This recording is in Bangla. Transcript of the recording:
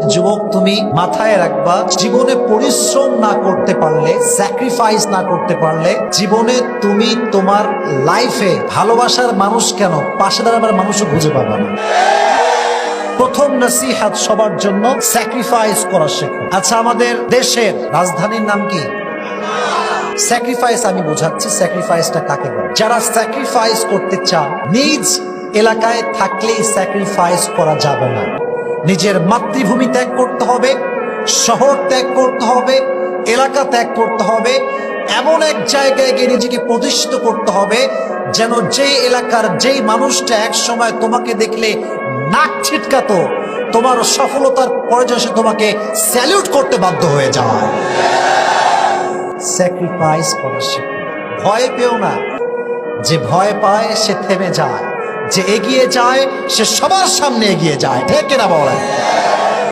যুবক, তুমি মাথায় রাখবা, জীবনে পরিশ্রম না করতে পারলে, স্যাক্রিফাইস না করতে পারলে, জীবনে তুমি তোমার লাইফে ভালোবাসার মানুষ কেন, পাশে দাঁড়াবার মানুষও খুঁজে পাবা না। প্রথম নসিহত সবার জন্য, স্যাক্রিফাইস করা শেখো। আচ্ছা, আমাদের দেশের রাজধানীর নাম কি? স্যাক্রিফাইস আমি বোঝাচ্ছি, স্যাক্রিফাইসটা কাকে বলে। যারা স্যাক্রিফাইস করতে চান, নিজ এলাকায় থাকলেই স্যাক্রিফাইস করা যাবে না। নিজের মাতৃভূমি ত্যাগ করতে হবে, শহর ত্যাগ করতে হবে, এলাকা ত্যাগ করতে হবে, এমন এক জায়গায় গিয়ে নিজেকে প্রতিষ্ঠিত করতে হবে যেন যেই এলাকার যেই মানুষটা এক সময় তোমাকে দেখলে নাক ছিটকাতো, তোমার সফলতার পর্যায়ে সে তোমাকে স্যালিউট করতে বাধ্য হয়ে যায়। স্যাক্রিফাইস করা শেখো। ভয় পেও না। যে ভয় পায় সে থেমে যায়, যে এগিয়ে যায় সে সবার সামনে এগিয়ে যায়। ঠিক কিনা বলেন?